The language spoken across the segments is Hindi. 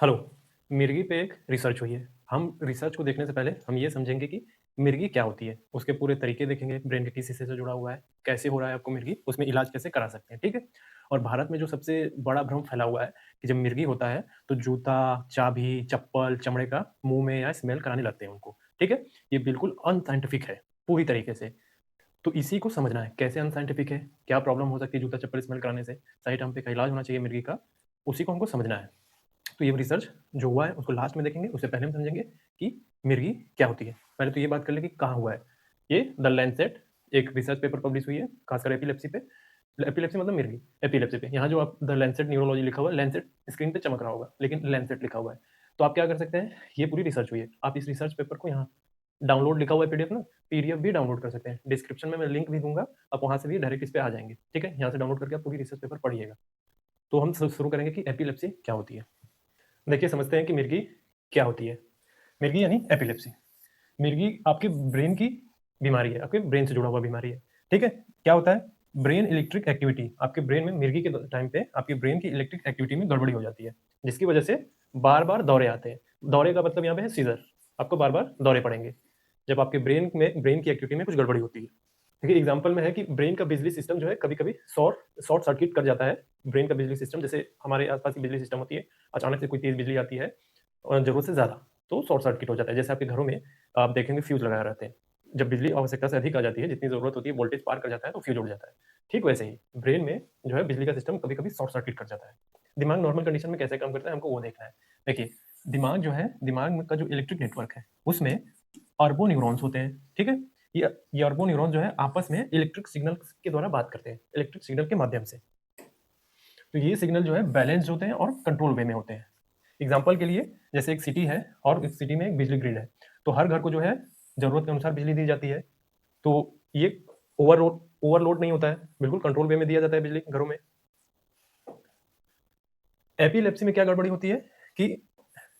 हेलो। मिर्गी पे एक रिसर्च हुई है। हम रिसर्च को देखने से पहले हम ये समझेंगे कि मिर्गी क्या होती है, उसके पूरे तरीके देखेंगे, ब्रेन के किस हिस्से से जुड़ा हुआ है, कैसे हो रहा है आपको मिर्गी, उसमें इलाज कैसे करा सकते हैं, ठीक है? और भारत में जो सबसे बड़ा भ्रम फैला हुआ है कि जब मिर्गी होता है तो जूता, चाबी, चप्पल, चमड़े का मुँह में या स्मेल कराने लगते हैं उनको, ठीक है? ये बिल्कुल अनसाइंटिफिक है, पूरी तरीके से। तो इसी को समझना है, कैसे अनसाइंटिफिक है, क्या प्रॉब्लम हो सकती है जूता, चप्पल स्मेल कराने से, सही टाइम पे क्या इलाज होना चाहिए मिर्गी का, उसी को हमको समझना है। तो ये रिसर्च जो हुआ है उसको लास्ट में देखेंगे, उससे पहले हम समझेंगे कि मिर्गी क्या होती है। पहले तो ये बात कर लें कि कहाँ हुआ है। ये द लैंसेट एक रिसर्च पेपर पब्लिश हुई है, खासकर एपिलेप्सी पे। एपिलेप्सी मतलब मिर्गी, एपिलेप्सी पे। यहाँ जो आप द लैंसेट न्यूरोलॉजी लिखा हुआ है, लैंसेट स्क्रीन पे चमक रहा होगा, लेकिन लैंसेट लिखा हुआ है। तो आप क्या कर सकते हैं, ये पूरी रिसर्च हुई है, आप इस रिसर्च पेपर को यहाँ डाउनलोड लिखा हुआ है पीडीएफ ना, पीडीएफ भी डाउनलोड कर सकते हैं। डिस्क्रिप्शन में मैं लिंक भी दूंगा, आप वहाँ से भी डायरेक्ट इस पे आ जाएंगे, ठीक है? यहाँ से डाउनलोड करके आप पूरी रिसर्च पेपर पढ़िएगा। तो हम शुरू करेंगे कि एपिलेप्सी क्या होती है। देखिए, समझते हैं कि मिर्गी क्या होती है। मिर्गी यानी एपिलेप्सी। मिर्गी आपके ब्रेन की बीमारी है, आपके ब्रेन से जुड़ा हुआ बीमारी है, ठीक है? क्या होता है, ब्रेन इलेक्ट्रिक एक्टिविटी, आपके ब्रेन में मिर्गी के टाइम पे आपके ब्रेन की इलेक्ट्रिक एक्टिविटी में गड़बड़ी हो जाती है, जिसकी वजह से बार बार दौरे आते हैं। दौरे का मतलब यहाँ पे है सीजर, आपको बार बार दौरे पड़ेंगे जब आपके ब्रेन की एक्टिविटी में कुछ गड़बड़ी होती है। देखिए, एग्जाम्पल में है कि ब्रेन का बिजली सिस्टम जो है कभी कभी शॉर्ट सर्किट कर जाता है। ब्रेन का बिजली सिस्टम, जैसे हमारे आसपास की बिजली सिस्टम होती है, अचानक से कोई तेज बिजली आती है और जरूरत से ज्यादा, तो शॉर्ट सर्किट हो जाता है। जैसे आपके घरों में आप देखेंगे फ्यूज लगाए रहते हैं, जब बिजली आवश्यकता से अधिक आ जाती है, जितनी जरूरत होती है, वोल्टेज पार कर जाता है तो फ्यूज उड़ जाता है। ठीक वैसे ही ब्रेन में जो है बिजली का सिस्टम कभी कभी शॉर्ट सर्किट कर जाता है। दिमाग नॉर्मल कंडीशन में कैसे काम करता है हमको वो देखना है। देखिए, दिमाग जो है, दिमाग का जो इलेक्ट्रिक नेटवर्क है उसमें अरबों न्यूरॉन्स होते हैं, ठीक है? ये अरबों न्यूरॉन जो है आपस में इलेक्ट्रिक सिग्नल के द्वारा बात करते हैं, इलेक्ट्रिक सिग्नल के माध्यम से। तो ये सिग्नल जो है बैलेंस्ड होते हैं और कंट्रोल वे में होते हैं। एग्जाम्पल के लिए, जैसे एक सिटी है और इस सिटी में एक बिजली ग्रिड है, तो हर घर को जो है जरूरत के अनुसार बिजली दी जाती है। तो ये ओवरलोड नहीं होता है, बिल्कुल कंट्रोल वे में दिया जाता है बिजली घरों में। एपिलेप्सी में क्या गड़बड़ी होती है कि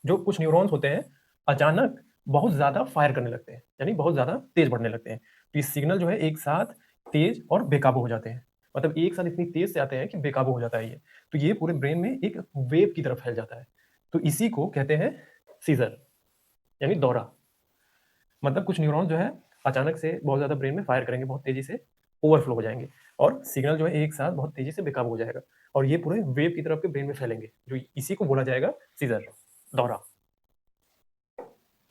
जो कुछ न्यूरॉन्स होते हैं अचानक बहुत ज्यादा फायर करने लगते हैं, यानी बहुत ज्यादा तेज बढ़ने लगते हैं। तो ये सिग्नल जो है एक साथ तेज और बेकाबू हो जाते हैं, मतलब एक साथ इतनी तेज से आते हैं कि बेकाबू हो जाता है ये। तो ये पूरे ब्रेन में एक वेव की तरफ फैल जाता है। तो इसी को कहते हैं सीजर, यानी दौरा। मतलब कुछ न्यूरॉन जो है अचानक से बहुत ज्यादा ब्रेन में फायर करेंगे, बहुत तेजी से ओवरफ्लो हो जाएंगे और सिग्नल जो है एक साथ बहुत तेजी से बेकाबू हो जाएगा और ये पूरे वेव की तरफ के ब्रेन में फैलेंगे, जो इसी को बोला जाएगा सीजर, दौरा।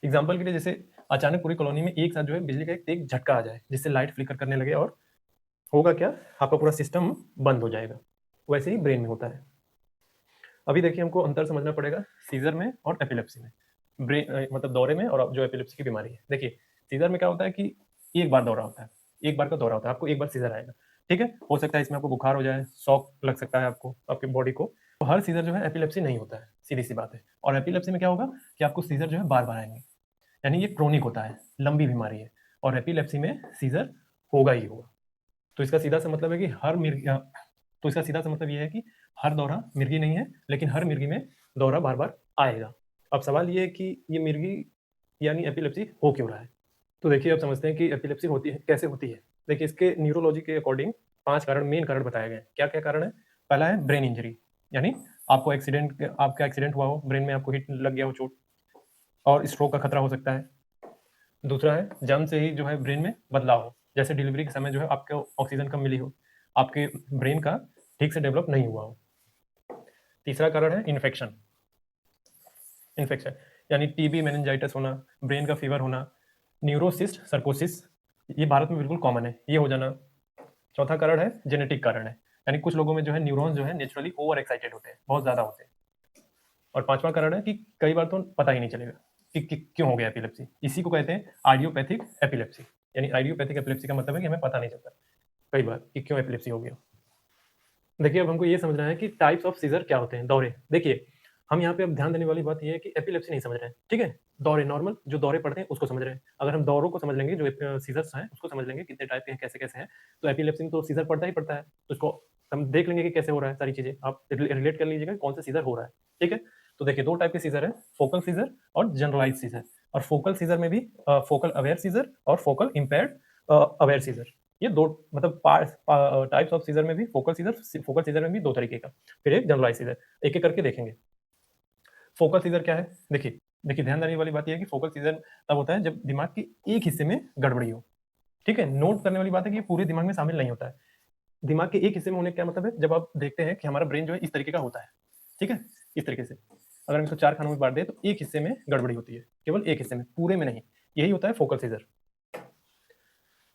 एग्जाम्पल के लिए, जैसे अचानक पूरी कॉलोनी में एक साथ जो है बिजली का एक तेज झटका आ जाए, जिससे लाइट फ्लिकर करने लगे और होगा क्या, आपका पूरा सिस्टम बंद हो जाएगा। वैसे ही ब्रेन में होता है। अभी देखिए, हमको अंतर समझना पड़ेगा सीजर में और एपिलेप्सी में। ब्रेन मतलब दौरे में और जो एपिलेप्सी की बीमारी है। देखिए, सीजर में क्या होता है कि एक बार दौरा होता है, एक बार का दौरा होता है, आपको एक बार सीजर आएगा, ठीक है? हो सकता है इसमें आपको बुखार हो जाए, शॉक लग सकता है आपको, आपकी बॉडी को। तो हर सीजर जो है एपिलेप्सी नहीं होता है, सीधी सी बात है। और एपिलेप्सी में क्या होगा कि आपको सीजर जो है बार बार आएंगे, यानी ये क्रोनिक होता है, लंबी बीमारी है। और एपिलेप्सी में सीजर होगा ही होगा। तो इसका सीधा सा मतलब है कि हर मिर्गी तो इसका सीधा सा मतलब ये है कि हर दौरा मिर्गी नहीं है, लेकिन हर मिर्गी में दौरा बार बार आएगा। अब सवाल ये है कि ये मिर्गी यानी एपिलेप्सी हो क्यों रहा है। तो देखिए, अब समझते हैं कि एपिलेप्सी होती है कैसे होती है। देखिए, इसके न्यूरोलॉजी के अकॉर्डिंग 5 कारण, मेन कारण बताए गए। क्या क्या कारण है? पहला है ब्रेन इंजरी, यानी आपका एक्सीडेंट हुआ हो, ब्रेन में आपको हिट लग गया हो, चोट, और स्ट्रोक का खतरा हो सकता है। दूसरा है जन्म से ही जो है ब्रेन में बदलाव हो, जैसे डिलीवरी के समय जो है आपको ऑक्सीजन कम मिली हो, आपके ब्रेन का ठीक से डेवलप नहीं हुआ हो। तीसरा कारण है इन्फेक्शन। इन्फेक्शन यानी टीबी, मेनिंजाइटिस होना, ब्रेन का फीवर होना, न्यूरोसिस्ट सर्कोसिस, ये भारत में बिल्कुल कॉमन है, ये हो जाना। चौथा कारण है जेनेटिक कारण है, यानी कुछ लोगों में जो है न्यूरॉन्स जो है नेचुरली ओवर एक्साइटेड होते हैं, बहुत ज्यादा होते हैं। और पांचवा कारण है कि कई बार तो पता ही नहीं चलेगा कि क्यों हो गया एपिलेप्सी। इसी को कहते हैं आइडियोपैथिक एपिलेप्सी। यानी आइडियोपैथिक एपिलेप्सी का मतलब है कि हमें पता नहीं चलता कई बार कि क्यों एपिलेप्सी हो गया। देखिए, अब हमको ये समझना है कि टाइप्स ऑफ सीजर क्या होते हैं, दौरे। देखिए, हम यहाँ पे अब ध्यान देने वाली बात ये है कि एपिलेप्सी नहीं समझ रहे हैं, ठीक है? दौरे, नॉर्मल जो दौरे पड़ते हैं उसको समझ रहे हैं। अगर हम दौरों को समझ लेंगे, जो सीजर्स हैं उसको समझ लेंगे कितने टाइप के हैं, कैसे कैसे हैं, तो एपिलेप्सी में तो सीजर पड़ता ही पड़ता है, तो उसको हम देख लेंगे कि कैसे हो रहा है। सारी चीजें आप रिलेट कर लीजिएगा कौन सा सीजर हो रहा है, ठीक है? तो देखिए, दो टाइप के सीजर है, फोकल सीजर और जनरलाइज सीजर। और फोकल सीजर में भी फोकल अवेयर सीजर और फोकल इम्पेयर्ड अवेयर सीजर, ये दो मतलब टाइप्स ऑफ सीजर में भी, फोकल सीजर में भी दो तरीके का, फिर एक जनरलाइज सीजर। एक एक करके देखेंगे। फोकल सीजर क्या है? देखिए देखिए, ध्यान देने वाली बात ये है कि फोकल सीजर तब होता है जब दिमाग के एक हिस्से में गड़बड़ी हो। ठीक है, नोट करने वाली बात है कि ये पूरे दिमाग में शामिल नहीं होता है। दिमाग के एक हिस्से में होने का क्या मतलब है? जब आप देखते हैं कि हमारा ब्रेन जो है इस तरीके का होता है, ठीक है, इस तरीके से अगर हम इसको 4 खानों में बांट दें तो एक हिस्से में गड़बड़ी होती है, केवल एक हिस्से में, पूरे में नहीं। यही होता है फोकल सीजर।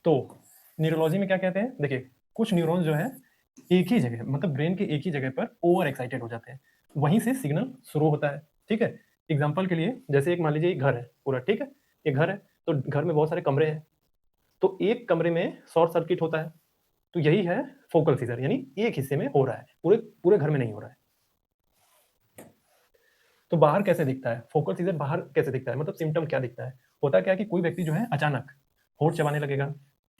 तो न्यूरोलॉजी में क्या कहते हैं? देखिए, कुछ न्यूरॉन्स जो है एक ही जगह, मतलब ब्रेन के एक ही जगह पर ओवर एक्साइटेड हो जाते हैं, वहीं से सिग्नल शुरू होता है। ठीक है, एग्जाम्पल के लिए जैसे एक मान लीजिए एक घर है पूरा, ठीक है, एक घर है, तो घर में बहुत सारे कमरे हैं, तो एक कमरे में शॉर्ट सर्किट होता है, तो यही है फोकल सीजर, यानी एक हिस्से में हो रहा है, पूरे पूरे घर में नहीं हो रहा है। तो बाहर कैसे दिखता है फोकल सीजर? बाहर कैसे दिखता है, मतलब सिम्टम क्या दिखता है? होता क्या है कि कोई व्यक्ति जो है अचानक होठ चबाने लगेगा,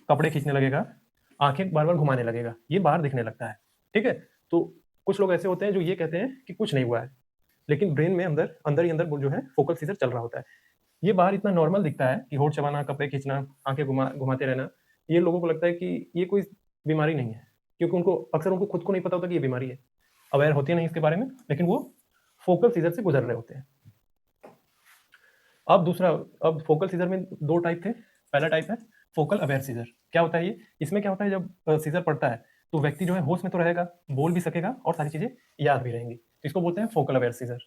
कपड़े खींचने लगेगा, आंखें बार बार घुमाने लगेगा, ये बाहर दिखने लगता है। ठीक है, तो कुछ लोग ऐसे होते हैं जो ये कहते हैं कि कुछ नहीं हुआ है, लेकिन ब्रेन में अंदर अंदर ही अंदर वो जो है फोकल सीजर चल रहा होता है। ये बाहर इतना नॉर्मल दिखता है कि होठ चबाना, कपड़े खींचना, आंखें घुमाते रहना, ये लोगों को लगता है कि ये कोई बीमारी नहीं है, क्योंकि उनको अक्सर उनको खुद को नहीं पता होता कि ये बीमारी है, अवेयर होते नहीं इसके बारे में, लेकिन वो फोकल सीजर से गुजर रहे होते हैं। अब दूसरा, अब फोकल सीजर में दो टाइप थे। पहला टाइप है फोकल अवेयर सीजर। क्या होता है ये? इसमें क्या होता है, जब सीजर पड़ता है तो व्यक्ति जो है होश में तो रहेगा, बोल भी सकेगा और सारी चीजें याद भी रहेंगी, तो इसको बोलते हैं फोकल अवेयर सीजर।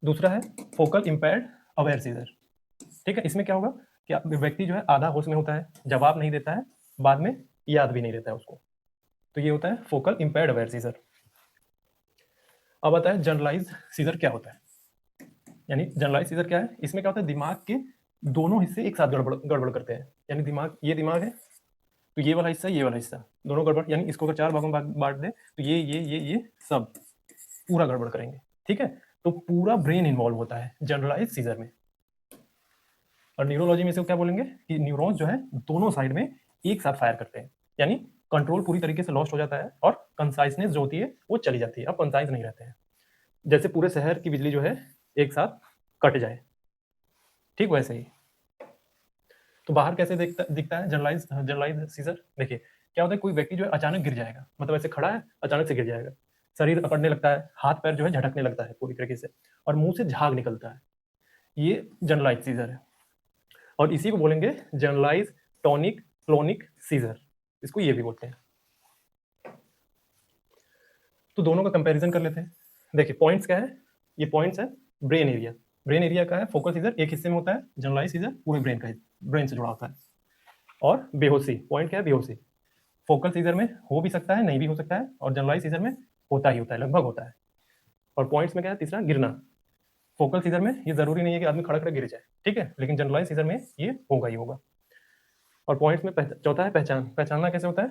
दूसरा है फोकल इम्पेयर्ड अवेयर सीजर। ठीक है, इसमें क्या होगा कि व्यक्ति जो है आधा होश में होता है, जवाब नहीं देता है, बाद में याद भी नहीं रहता है उसको, तो ये होता है फोकल इम्पेयर्ड अवेयर सीजर। अब आता है जनरलाइज सीजर क्या होता है। यानी जनरलाइज सीजर क्या है? इसमें क्या होता है, दिमाग के दोनों हिस्से एक साथ गड़बड़ गड़बड़ करते हैं। यानी दिमाग, ये दिमाग है तो ये वाला हिस्सा, ये वाला हिस्सा दोनों गड़बड़, यानी इसको अगर 4 भागों में बांट दे तो ये सब पूरा गड़बड़ करेंगे। ठीक है, तो पूरा ब्रेन इन्वॉल्व होता है जनरलाइज सीजर में। और न्यूरोलॉजी में इसको क्या बोलेंगे कि न्यूरॉन्स जो है दोनों साइड में एक साथ फायर करते हैं, यानी कंट्रोल पूरी तरीके से लॉस्ट हो जाता है और कंसाइजनेस जो होती है वो चली जाती है, अब कंसाइज नहीं रहते हैं, जैसे पूरे शहर की बिजली जो है एक साथ कट जाए, ठीक वैसे ही। तो बाहर कैसे दिखता है जनरलाइज सीजर? देखिए क्या होता है, कोई व्यक्ति जो है अचानक गिर जाएगा, मतलब ऐसे खड़ा है अचानक से गिर जाएगा, शरीर अकड़ने लगता है, हाथ पैर जो है झटकने लगता है पूरी तरीके से, और मुंह से झाग निकलता है, ये जनरलाइज सीजर है। और इसी को बोलेंगे जनरलाइज टॉनिक क्लोनिक सीजर, इसको ये भी बोलते हैं। तो दोनों का कंपैरिजन कर लेते हैं। देखिए पॉइंट्स क्या है, ये पॉइंट्स है ब्रेन एरिया। ब्रेन एरिया का है फोकल सीजर एक हिस्से में होता है, जनरलाइज सीजर पूरे ब्रेन का, ब्रेन से जुड़ा होता है। और बेहोशी, पॉइंट क्या है, बेहोशी फोकल सीजर में हो भी सकता है, नहीं भी हो सकता है, और जनरलाइज सीजर में होता ही होता है, लगभग होता है। और पॉइंट्स में क्या है, तीसरा गिरना। फोकल सीजर में ये जरूरी नहीं है कि आदमी खड़ा खड़ा गिर जाए, ठीक है, लेकिन जनरलाइज सीजर में ये होगा ही होगा। और पॉइंट्स में चौथा है पहचान। पहचानना कैसे होता है?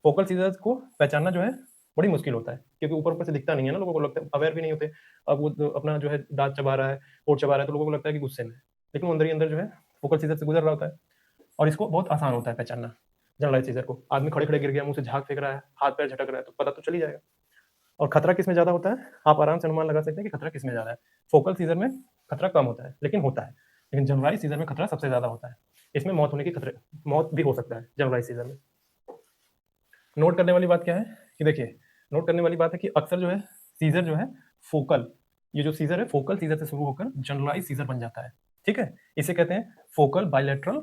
फोकल सीजर्स को पहचानना जो है बड़ी मुश्किल होता है, क्योंकि ऊपर ऊपर से दिखता नहीं है ना, लोगों को लगता है, अवेयर भी नहीं होते। अब वो अपना जो है दांत चबा रहा है, होठ चबा रहा है, तो लोगों को लगता है कि गुस्से में है, लेकिन वो अंदर ही अंदर जो है फोकल सीजर से गुजर रहा होता है, और इसको बहुत आसान होता है पहचानना। जनरलाइज सीजर को आदमी खड़े खड़े गिर गया, मुंह से झाग फेंक रहा है, हाथ पैर झटक रहा है, तो पता तो चल ही जाएगा। और खतरा किस में ज्यादा होता है? आप आराम से अनुमान लगा सकते हैं कि खतरा किस में ज्यादा है। फोकल सीजर में खतरा कम होता है, लेकिन होता है, लेकिन जनरलाइज सीजर में खतरा सबसे ज्यादा होता है। इसमें मौत होने की खतरे, मौत भी हो सकता है जनरलाइज सीजर में। नोट करने वाली बात क्या है कि देखिए, नोट करने वाली बात है कि अक्सर जो है सीजर जो है फोकल, ये जो सीजर है फोकल सीजर से शुरू होकर जनरलाइज सीजर बन जाता है। ठीक है, इसे कहते हैं focal bilateral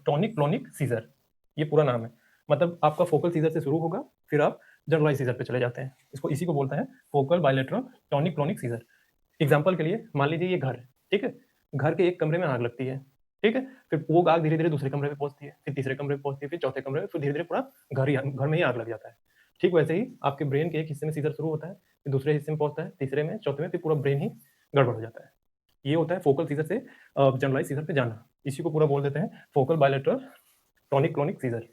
tonic clonic scissor, ये पूरा नाम है। मतलब आपका फोकल सीजर से शुरू होगा, फिर आप जनरलाइज सीजर पे चले जाते हैं, इसको इसी को बोलते हैं focal bilateral tonic clonic scissor. Example के लिए मान लीजिए ये घर है, ठीक है, घर के एक कमरे में आग लगती है, ठीक है, फिर वो आग धीरे धीरे दूसरे कमरे में पहुंचती है, फिर तीसरे कमरे में पहुंचती है, फिर चौथे कमरे में, फिर धीरे धीरे पूरा घर में ही आग लग जाता है। ठीक वैसे ही आपके ब्रेन के एक हिस्से में सीजर शुरू होता है, फिर दूसरे हिस्से में पहुंचता है, तीसरे में, चौथे में, फिर पूरा ब्रेन ही गड़बड़ हो जाता है। ये होता है फोकल सीजर से जनरलाइज सीजर पे जाना, इसी को पूरा बोल देते हैं focal bilateral tonic clonic scissor.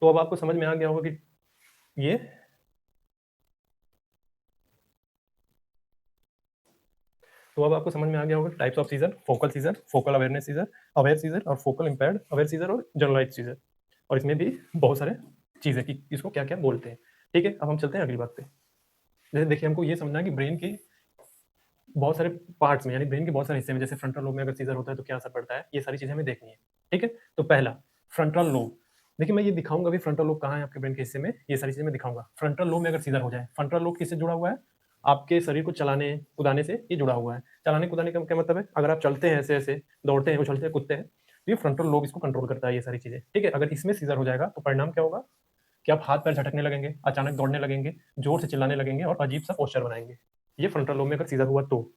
तो अब आपको समझ में आ गया होगा कि ये, तो अब आपको समझ में आ गया होगा types of seizure, focal seizure, focal awareness seizure, aware seizure, और फोकल इंपेयर्ड अवेयर सीजर, और जनरलाइज सीजर। और इसमें भी बहुत सारे चीजें कि इसको क्या क्या बोलते हैं। ठीक है, अब हम चलते हैं अगली बात पे। जैसे देखिए, हमको ये समझना है कि ब्रेन के बहुत सारे पार्ट्स में, यानी ब्रेन के बहुत सारे हिस्से में, जैसे फ्रंटल लोब में अगर सीजर होता है तो क्या असर पड़ता है, ये सारी चीजें हमें देखनी है। ठीक है, तो पहला फ्रंटल लोब, देखिए मैं ये दिखाऊंगा भी फ्रंटल लोब कहाँ है आपके ब्रेन के हिस्से में, ये सारी चीजें मैं दिखाऊंगा। फ्रंटल लोब में अगर सीजर हो जाए, फ्रंटल लोब किससे जुड़ा हुआ है? आपके शरीर को चलाने कुदाने से ये जुड़ा हुआ है। चलाने कुदाने का क्या मतलब है? अगर आप चलते हैं ऐसे ऐसे, दौड़ते हैं, उछलते हैं, कूदते हैं, तो ये फ्रंटल लोब इसको कंट्रोल करता है, ये सारी चीजें, ठीक है। अगर इसमें सीजर हो जाएगा तो परिणाम क्या होगा कि आप हाथ पैर झटकने लगेंगे, अचानक दौड़ने लगेंगे, जोर से चिल्लाने लगेंगे और अजीब सा पोस्चर बनाएंगे। ये फ्रंटल लोब में अगर सीजर हुआ तो।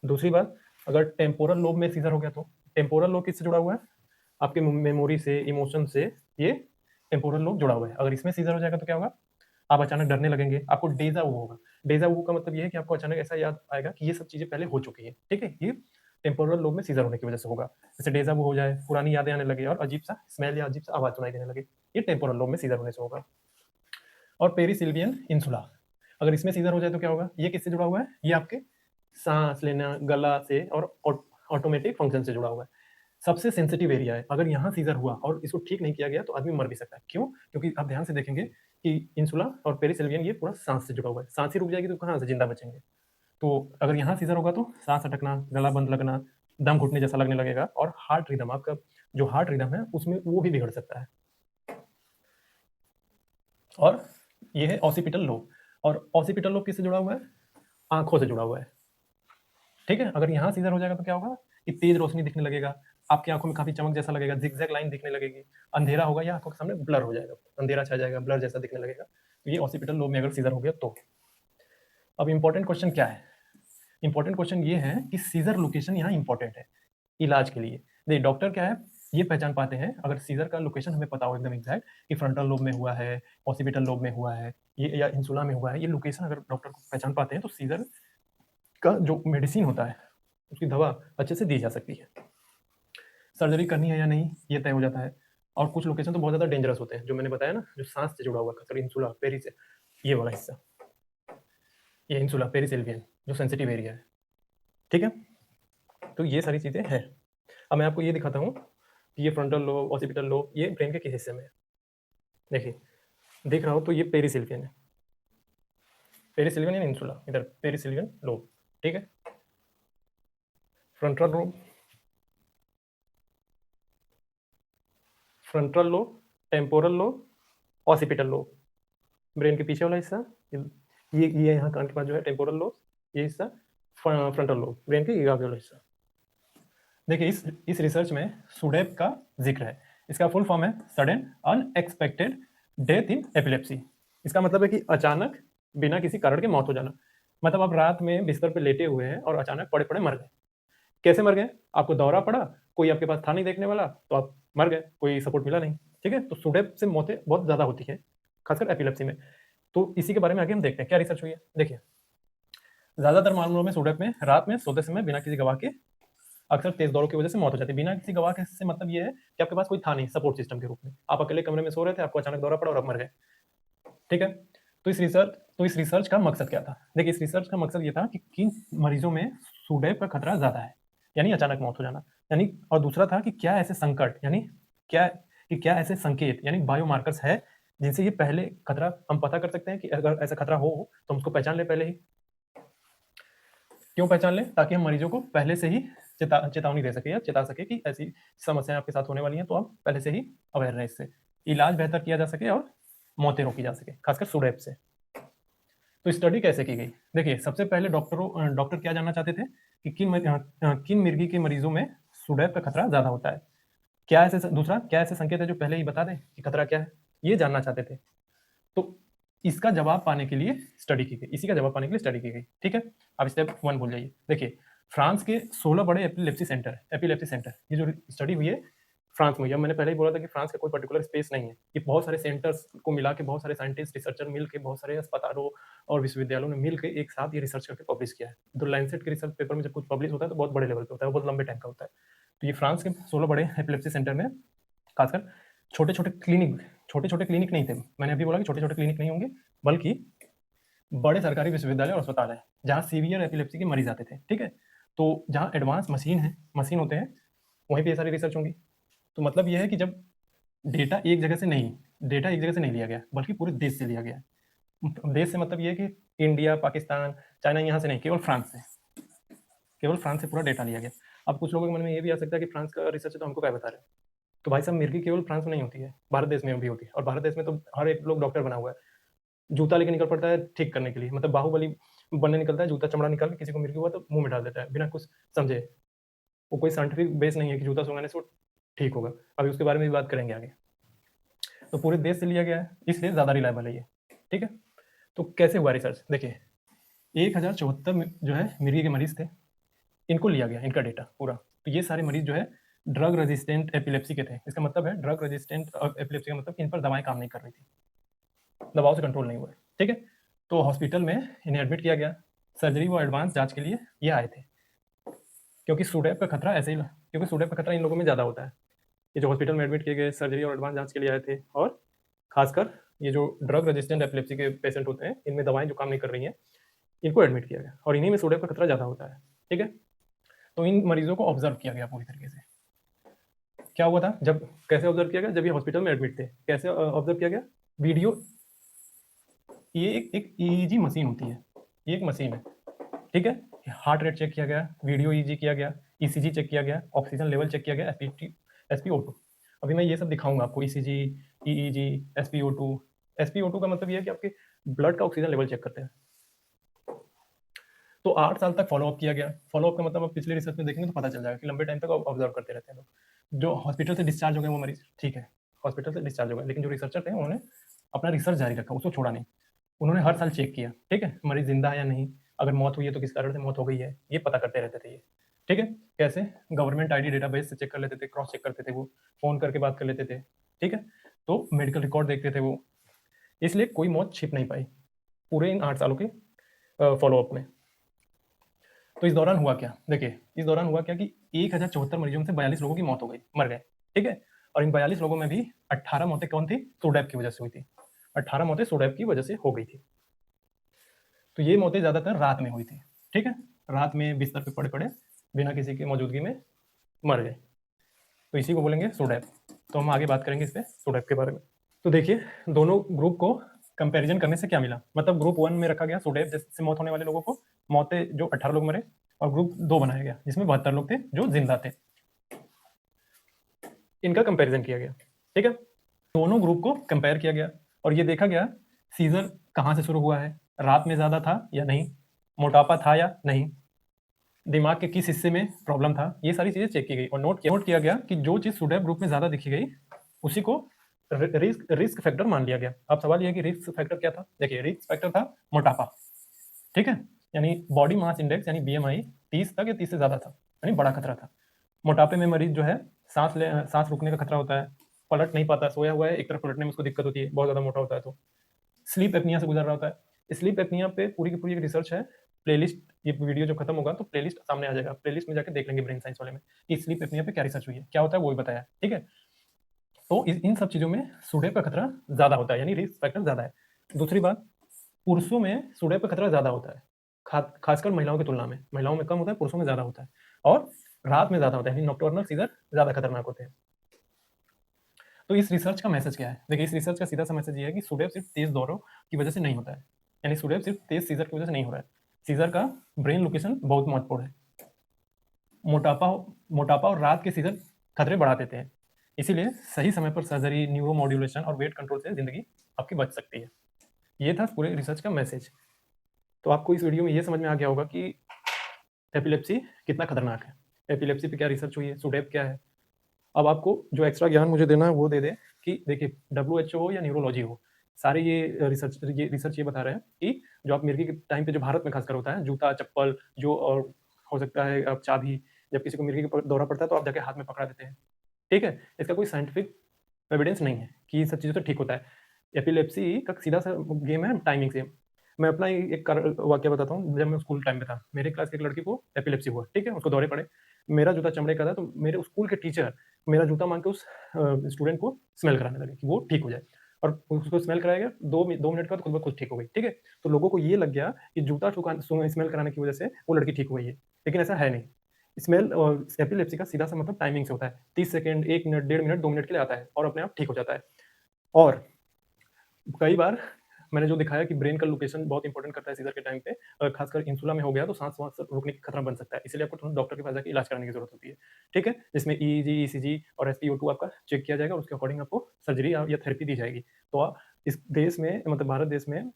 दूसरी बात, अगर टेम्पोरल लोब में सीजर हो गया तो। टेम्पोरल लोब किससे जुड़ा हुआ है? आपके मेमोरी से, इमोशन से ये टेम्पोरल लोब जुड़ा हुआ है। अगर इसमें सीजर हो जाएगा तो क्या होगा? आप अचानक डरने लगेंगे, आपको डेजा वू होगा। डेजा वू का मतलब ये है कि आपको अचानक ऐसा याद आएगा कि ये सब चीजें पहले हो चुकी है, ठीक है। ये टेम्पोरल लोब में सीजर होने की वजह से होगा। जैसे डेजा वू हो जाए, पुरानी यादें आने लगे और अजीब सा स्मेल या अजीब सा आवाज सुनाई देने लगे, ये टेम्पोरल लोब में सीजर होने से होगा। और पेरिसिल्वियन इंसुला, अगर इसमें सीजर हो जाए तो क्या होगा? ये किससे जुड़ा हुआ है? ये आपके सांस लेना, गला से और ऑटोमेटिक फंक्शन से जुड़ा हुआ है। सबसे सेंसिटिव एरिया है। अगर यहाँ सीजर हुआ और इसको ठीक नहीं किया गया तो आदमी मर भी सकता है। क्यों? क्योंकि आप ध्यान से देखेंगे कि इंसुला और पेरिसिल्वियन ये पूरा सांस से जुड़ा हुआ है। सांस ही रुक जाएगी तो कहाँ से जिंदा बचेंगे? तो अगर यहाँ सीजर होगा तो सांस अटकना, गला बंद लगना, दम घुटने जैसा लगने लगेगा और हार्ट रिदम, आपका जो हार्ट रिदम है उसमें वो भी बिगड़ सकता है। और ये है ऑसिपिटल लोब। और ऑसिपिटल लोब किससे जुड़ा हुआ है? आंखों से जुड़ा हुआ है, ठीक है। अगर यहाँ सीजर हो जाएगा तो क्या होगा कि तेज रोशनी दिखने लगेगा, आपकी आंखों में काफी चमक जैसा लगेगा, जिगजैग लाइन दिखने लगेगी, अंधेरा होगा या आंखों के सामने ब्लर हो जाएगा, अंधेरा छा जाएगा, ब्लर जैसा दिखने लगेगा। तो ये ऑसिपिटल लोब में अगर सीजर हो गया तो। अब इंपॉर्टेंट क्वेश्चन क्या है? इंपॉर्टेंट क्वेश्चन ये है कि सीजर लोकेशन यहाँ इंपॉर्टेंट है इलाज के लिए। देखिए डॉक्टर क्या है, ये पहचान पाते हैं अगर सीजर का लोकेशन हमें पता हो एकदम एग्जैक्ट कि फ्रंटल लोब में हुआ है, ऑसिपिटल लोब में हुआ है, ये या इंसुला में हुआ है, ये लोकेशन अगर डॉक्टर को पहचान पाते हैं तो सीजर का जो मेडिसिन होता है उसकी दवा अच्छे से दी जा सकती है। सर्जरी करनी है या नहीं ये तय हो जाता है। और कुछ लोकेशन तो बहुत ज़्यादा डेंजरस होते हैं, जो मैंने बताया ना, जो सांस से जुड़ा हुआ खासकर इंसुला पेरिस, ये वाला हिस्सा, ये इंसुला पेरिसिल्वियन जो सेंसिटिव एरिया है, ठीक है। तो ये सारी चीज़ें हैं। अब मैं आपको ये दिखाता हूँ कि ये फ्रंटल लोब, ऑसिपिटल लोब, ये ब्रेन के किस हिस्से में है। देखिए देख रहा हो तो ये पेरिसिल्वियन है, पेरिसिल्वियन इन इंसुला, इधर पेरिसिल्वियन लोब, ठीक है। Frontal lobe, frontal lobe, temporal lobe, occipital lobe, brain के पीछे वाला हिस्सा, ये यहाँ कान के पास जो है टेम्पोरल लोब, ये हिस्सा फ्रंटल लोब, ब्रेन के आगे वाला हिस्सा। देखिए इस रिसर्च में सुडेप का जिक्र है। इसका फुल फॉर्म है sudden unexpected death in epilepsy. इसका मतलब है कि अचानक बिना किसी कारण के मौत हो जाना। मतलब आप रात में बिस्तर पे लेटे हुए हैं और अचानक पड़े पड़े मर गए। कैसे मर गए? आपको दौरा पड़ा, कोई आपके पास था नहीं देखने वाला, तो आप मर गए, कोई सपोर्ट मिला नहीं, ठीक है। तो सुडेप से मौतें बहुत ज्यादा होती है, खासकर एपिलेप्सी में। तो इसी के बारे में आगे हम देखते हैं क्या रिसर्च हुई है। देखिए ज्यादातर मामलों में सुडेप में रात में सोते समय बिना किसी गवाह के अक्सर तेज दौरों की वजह से मौत हो जाती है। बिना किसी गवाह के से मतलब ये है कि आपके पास कोई था नहीं सपोर्ट सिस्टम के रूप में, आप अकेले कमरे में सो रहे थे, आपको अचानक दौरा पड़ा और आप मर गए, ठीक है। तो इस रिसर्च का मकसद क्या था? देखिए इस रिसर्च का मकसद ये था कि किन मरीजों में सुडेप का खतरा ज्यादा है, यानी अचानक मौत हो जाना, यानी, और दूसरा था कि क्या ऐसे संकट, यानी क्या ऐसे संकेत यानी बायोमार्कर्स है जिनसे ये पहले खतरा हम पता कर सकते हैं कि अगर ऐसा खतरा हो तो हम उसको पहचान ले पहले ही। क्यों पहचान लें? ताकि हम मरीजों को पहले से ही चेतावनी दे सके या चेता सके कि ऐसी समस्याएं आपके साथ होने वाली हैं, तो आप पहले से ही अवेयर रहें, इससे इलाज बेहतर किया जा सके और मौतें रोकी जा सके, खासकर सुडेप से। तो स्टडी कैसे की गई? देखिए सबसे पहले डॉक्टर क्या जानना चाहते थे कि किन मिर्गी के मरीजों में सुडेप का खतरा ज्यादा होता है। दूसरा क्या ऐसे संकेत है जो पहले ही बता दें कि खतरा क्या है, ये जानना चाहते थे। तो इसका जवाब पाने के लिए स्टडी की गई, इसी का जवाब पाने के लिए स्टडी की गई, ठीक है। अब स्टेप 1 भूल जाइए। देखिए फ्रांस के 16 बड़े एपिलेप्सी सेंटर, ये जो स्टडी हुई है फ्रांस में, जब मैंने पहले ही बोला था कि फ्रांस का कोई पर्टिकुलर स्पेस नहीं है, ये बहुत सारे सेंटर्स को मिला के, बहुत सारे साइंटिस्ट रिसर्चर मिल के, बहुत सारे अस्पतालों और विश्वविद्यालयों ने मिल के एक साथ ये रिसर्च करके पब्लिश किया है। तो लैंसेट के रिसर्च पेपर में जब कुछ पब्लिश होता है तो बहुत बड़े लेवल पे होता है, बहुत लंबे टाइम का होता है। तो ये फ्रांस के 16 बड़े एपिलेप्सी सेंटर में खासकर छोटे छोटे क्लिनिक नहीं थे, मैंने अभी बोला कि छोटे छोटे क्लिनिक नहीं होंगे, बल्कि बड़े सरकारी विश्वविद्यालय और अस्पताल है जहाँ सीवियर एपिलेप्सी के मरीज आते थे, ठीक है। तो जहाँ एडवांस मशीन होते हैं, वहीं पे ये सारी रिसर्च होंगी। तो मतलब ये है कि जब डेटा एक जगह से नहीं लिया गया, बल्कि पूरे देश से लिया गया। देश से मतलब ये है कि इंडिया, पाकिस्तान, चाइना, यहाँ से नहीं, केवल फ्रांस से पूरा डेटा लिया गया। अब कुछ लोगों के मन में ये भी आ सकता है कि फ्रांस का रिसर्च है तो हमको क्या बता रहे हैं। तो भाई साहब मिर्गी केवल फ्रांस में नहीं होती है, भारत देश में भी होती है, और भारत देश में तो हर एक लोग डॉक्टर बना हुआ है। जूता लेके निकल पड़ता है ठीक करने के लिए, मतलब बाहुबली बनने निकलता है, जूता चमड़ा निकाल के किसी को मिर्गी हुआ तो मुँह में डाल देता है, बिना कुछ समझे। वो कोई साइंटिफिक बेस नहीं है कि जूता सुंघाने से वो ठीक होगा। अभी उसके बारे में भी बात करेंगे आगे। तो पूरे देश से लिया गया है, इसलिए ज़्यादा रिलायबल है ये, ठीक है। तो कैसे हुआ रिसर्च, देखिए 1074 जो है मिर्गी के मरीज थे, इनको लिया गया, इनका डेटा पूरा। तो ये सारे मरीज जो है ड्रग रेजिस्टेंट एपिलेप्सी के थे। इसका मतलब है ड्रग रेजिस्टेंट एपिलेप्सी का मतलब इन पर दवाएं काम नहीं कर रही थी, दवाओं से कंट्रोल नहीं हुआ है, ठीक है। तो हॉस्पिटल में इन्हें एडमिट किया गया, सर्जरी व एडवांस जांच के लिए ये आए थे, क्योंकि सुडेप का खतरा ऐसे ही, क्योंकि सुडेप का खतरा इन लोगों में ज़्यादा होता है। ये जो हॉस्पिटल में एडमिट किए गए सर्जरी और एडवांस जांच के लिए आए थे, और खासकर ये जो ड्रग रेजिस्टेंट एपिलेप्सी के पेशेंट होते हैं, इनमें दवाएं जो काम नहीं कर रही हैं, इनको एडमिट किया गया, और इन्हीं में सुडेप का खतरा ज़्यादा होता है, ठीक है। तो इन मरीजों को ऑब्जर्व किया गया पूरी तरीके से। क्या हुआ था, जब कैसे ऑब्जर्व किया गया, जब ये हॉस्पिटल में एडमिट थे, कैसे ऑब्जर्व किया गया, वीडियो, ये एक ईईजी मशीन होती है, ये एक मशीन है, ठीक है। हार्ट रेट चेक किया गया, वीडियो ईजी किया गया, ईसीजी चेक किया गया, ऑक्सीजन लेवल चेक किया गया, एसपीओ2। अभी मैं ये सब दिखाऊंगा आपको, ईसीजी, ईईजी, एसपीओ2। एसपीओ2 का मतलब ये है कि आपके ब्लड का ऑक्सीजन लेवल चेक करते हैं। तो 8 साल तक फॉलोअप किया गया। फॉलोअप का मतलब आप पिछले रिसर्च में देखेंगे तो पता चल जाएगा कि लंबे टाइम तक ऑब्जर्व करते रहते हैं लोग। जो हॉस्पिटल से डिस्चार्ज हो गए वो मरीज, ठीक है, हॉस्पिटल से डिस्चार्ज हो गए, लेकिन जो रिसर्चर थे उन्होंने अपना रिसर्च जारी रखा, उसको छोड़ा नहीं। उन्होंने हर साल चेक किया, ठीक है, मरीज जिंदा है या नहीं, अगर मौत हुई है तो किस कारण से मौत हो गई है, ये पता करते रहते थे ये, ठीक है। कैसे, गवर्नमेंट आईडी डेटाबेस से चेक कर लेते थे, क्रॉस चेक करते थे, वो फोन करके बात कर लेते थे, ठीक है। तो मेडिकल रिकॉर्ड देखते थे वो, इसलिए कोई मौत छिप नहीं पाई पूरे इन 8 सालों के फॉलोअप में। तो इस दौरान हुआ क्या, देखिए इस दौरान हुआ क्या कि 1074 मरीजों में से 42 लोगों की मौत हो गई, मर गए, ठीक है। और इन 42 लोगों में भी 18 मौतें कौन थी, सोडैप की वजह से हुई थी। 18 मौतें सोडैप की वजह से हो गई थी। तो ये मौतें ज्यादातर रात में हुई थी, ठीक है, रात में बिस्तर पे पड़े पड़े बिना किसी की मौजूदगी में मर गए। तो इसी को बोलेंगे सोडैप। तो हम आगे बात करेंगे इस पे सोडैप के बारे में। तो देखिए दोनों ग्रुप को कंपैरिजन करने से क्या मिला, मतलब ग्रुप 1 में रखा गया सोडैप जिससे मौत होने वाले लोगों को, मौतें जो 18 लोग मरे, और ग्रुप 2 बनाया गया जिसमें 72 लोग थे जो जिंदा थे। इनका कंपैरिजन किया गया, ठीक है। दोनों ग्रुप को कंपेयर किया गया और ये देखा गया सीजर कहाँ से शुरू हुआ है, रात में ज्यादा था या नहीं, मोटापा था या नहीं, दिमाग के किस हिस्से में प्रॉब्लम था, ये सारी चीजें चेक की गई और नोट किया गया कि जो चीज सुडेप ग्रुप में ज्यादा दिखी गई उसी को रिस्क फैक्टर मान लिया गया। अब सवाल ये है कि रिस्क फैक्टर क्या था, देखिए रिस्क फैक्टर था मोटापा, ठीक है, यानी बॉडी मास इंडेक्स यानी बीएमआई 30 तक या 30 से ज्यादा था, यानी बड़ा खतरा था। मोटापे में मरीज जो है सांस रुकने का खतरा होता है, पलट नहीं पाता, सोया हुआ है एक तरफ पलटने में उसको दिक्कत होती है, बहुत ज्यादा मोटा होता है। तो स्लीप एपनिया से गुजर रहा होता है। स्लीप एपनिया पे पूरी की पूरी एक रिसर्च है, प्लेलिस्ट, ये वीडियो जब खत्म होगा तो प्लेलिस्ट सामने आ जाएगा, प्लेलिस्ट में जाकर देख लेंगे ब्रेन साइंस वाले में कि स्लीप एपनिया पे क्या रिसर्च हुई है, क्या होता है वो भी बताया, ठीक है। तो इन सब चीजों में सुडेप का खतरा ज्यादा होता है, यानी रिस्क फैक्टर ज्यादा है। दूसरी बात, पुरुषों में सुडेप का खतरा ज्यादा होता है, खासकर महिलाओं की तुलना में, महिलाओं में कम होता है, पुरुषों में ज्यादा होता है, और रात में ज्यादा होता है, यानी नॉक्टर्नल सीजर ज्यादा खतरनाक होते हैं। तो इस रिसर्च का मैसेज क्या है, देखिए इस रिसर्च का सीधा सा मैसेज ये है कि सुडेप सिर्फ तेज दौरों की वजह से नहीं होता है, यानी सुडेप सिर्फ तेज सीजर की वजह से नहीं हो रहा है, सीजर का ब्रेन लोकेशन बहुत महत्वपूर्ण है। मोटापा मोटापा और रात के सीजर खतरे बढ़ा देते हैं, इसीलिए सही समय पर सर्जरी, न्यूरो मॉड्यूलेशन और वेट कंट्रोल से जिंदगी आपकी बच सकती है। ये था पूरे रिसर्च का मैसेज। तो आपको इस वीडियो में ये समझ में आ गया होगा कि एपिलेप्सी कितना खतरनाक है, एपिलेप्सी पे क्या रिसर्च हुई है, सुडेप क्या है। अब आपको जो एक्स्ट्रा ज्ञान मुझे देना है वो दे दे कि देखिए WHO हो या न्यूरोलॉजी हो, सारे ये रिसर्च ये बता रहे हैं कि जो आप मिर्गी के टाइम पे जो भारत में खासकर होता है, जूता चप्पल जो, और हो सकता है अब चाबी, जब किसी को मिर्गी का दौरा पड़ता है तो आप जाके हाथ में पकड़ा देते हैं, ठीक है। इसका कोई साइंटिफिक एविडेंस नहीं है कि ये सब चीज़ें तो ठीक होता है। एपिलेप्सी का सीधा सा गेम है टाइमिंग से। मैं अपना ही एक वाक्य बताता हूँ, जब मैं स्कूल टाइम में था, मेरे क्लास की एक लड़की को एपिलेप्सी हुआ, ठीक है, उसको दौरे पड़े, मेरा जूता चमड़े का था, तो मेरे स्कूल के टीचर मेरा जूता मांग के उस स्टूडेंट को स्मेल कराने लगे कि वो ठीक हो जाए, और उसको स्मेल कराया गया, 2 मिनट के बाद खुद ब खुद ठीक हो गई, ठीक है। तो लोगों को ये लग गया कि जूता स्मेल कराने की वजह से वो लड़की ठीक हो गई है, लेकिन ऐसा है नहीं। स्मेल और एपिलेप्सी का सीधा सा मतलब टाइमिंग से होता है, 30 सेकंड, 1 मिनट, 1.5 मिनट, 2 मिनट के लिए आता है और अपने आप ठीक हो जाता है। और कई बार मैंने जो दिखाया कि ब्रेन का लोकेशन बहुत इंपॉर्टेंट करता है सीज़र के टाइम पे। अगर खासकर इंसुला में हो गया तो सांस-वाँस रुकने का खतरा बन सकता है। इसलिए आपको तुरंत डॉक्टर के पास जाके इलाज कराने की ज़रूरत होती है। ठीक है? जिसमें ईईजी, ईसीजी और एसपीओ2 आपका चेक किया जाएगा और उसके अकॉर्डिंग आपको सर्जरी या थेरेपी दी जाएगी। तो इस देश में मतलब भारत देश में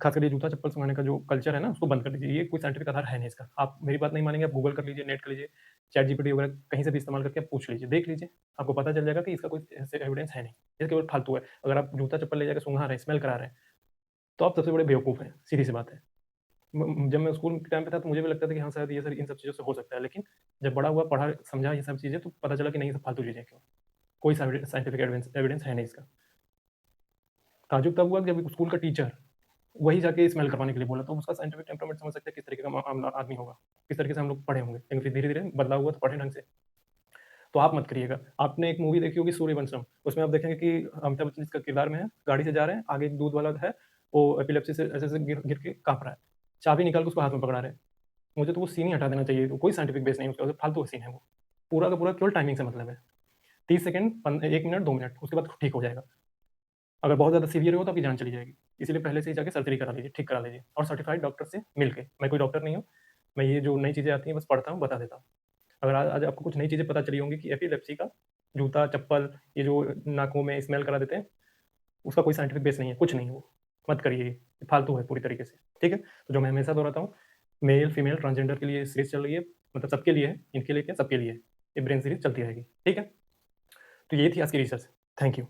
खासकर ये जूता-चप्पल सुंघाने का जो कल्चर है ना, उसको बंद कर दीजिए। ये कोई साइंटिफिक आधार है नहीं इसका। आप मेरी बात नहीं मानेंगे, आप गूगल कर लीजिए, नेट कर लीजिए, चैट जीपीटी वगैरह कहीं से भी इस्तेमाल करके आप पूछ लीजिए, देख लीजिए। आपको पता चल जाएगा कि इसका कोई ऐसे एविडेंस है नहीं। ये केवल फालतू है। अगर आप जूता-चप्पल ले जाके सुंघा रहे हैं, स्मेल करा रहे हैं, तो आप सबसे बड़े बेवकूफ़ हैं, सीधी-सी बात है। जब मैं स्कूल के टाइम पे था तो मुझे भी लगता था कि हाँ, शायद ये सर इन सब चीज़ों से हो सकता है, लेकिन जब बड़ा हुआ, पढ़ा, समझा ये सब चीज़ें तो पता चला कि नहीं, ये सब फालतू चीज़ें हैं केवल। कोई साइंटिफिक एविडेंस एविडेंस है नहीं इसका। ताज्जुब तब हुआ कि जब स्कूल का टीचर वही जाके स्मेल करवाने के लिए बोला, तो उसका साइंटिफिक टेम्परामेंट समझ सकते हैं किस तरीके का आदमी होगा, किस तरीके से हम लोग पढ़े होंगे। लेकिन फिर धीरे-धीरे बदलाव हुआ तो पढ़े ढंग से। तो आप मत करिएगा। आपने एक मूवी देखी होगी सूर्यवंशम, उसमें आप देखेंगे कि अमिताभ बच्चन इसका किरदार में है, गाड़ी से जा रहे हैं, आगे एक दूध वाला है, वो एपिलेप्सी से ऐसे-ऐसे गिर गिर के काँप रहा है। चाबी निकाल के उसको हाथ में पकड़ा रहे हैं। मुझे तो वो सीन ही हटा देना चाहिए, कोई साइंटिफिक बेस नहीं है उसका, फालतू का सीन है वो। पूरा का पूरा केवल टाइमिंग से मतलब है। 30 सेकंड, 1 मिनट, 2 मिनट, उसके बाद ठीक हो जाएगा। अगर बहुत ज़्यादा सीवियर हो तो आपकी जान चली जाएगी। इसीलिए पहले से ही जाके सर्जरी करा लीजिए, ठीक करा लीजिए और सर्टिफाइड डॉक्टर से मिल के। मैं कोई डॉक्टर नहीं हूँ, मैं ये जो नई चीज़ें आती हैं बस पढ़ता हूँ, बता देता हूँ। अगर आज आज आपको कुछ नई चीज़ें पता चली होंगी कि एपिलेप्सी का जूता, चप्पल, ये जो नाकों में स्मेल करा देते हैं, उसका कोई साइंटिफिक बेस नहीं है, कुछ नहीं है वो। मत करिए ये, फालतू है पूरी तरीके से, ठीक है? तो जो मैं हमेशा दोहराता हूँ, मेल, फीमेल, ट्रांसजेंडर के लिए सीरीज़ चल रही है, मतलब सबके लिए है, इनके लिए क्या सबके लिए है। ये ब्रेन सीरीज़ चलती रहेगी, ठीक है? तो ये थी आज की रिसर्च। Thank you.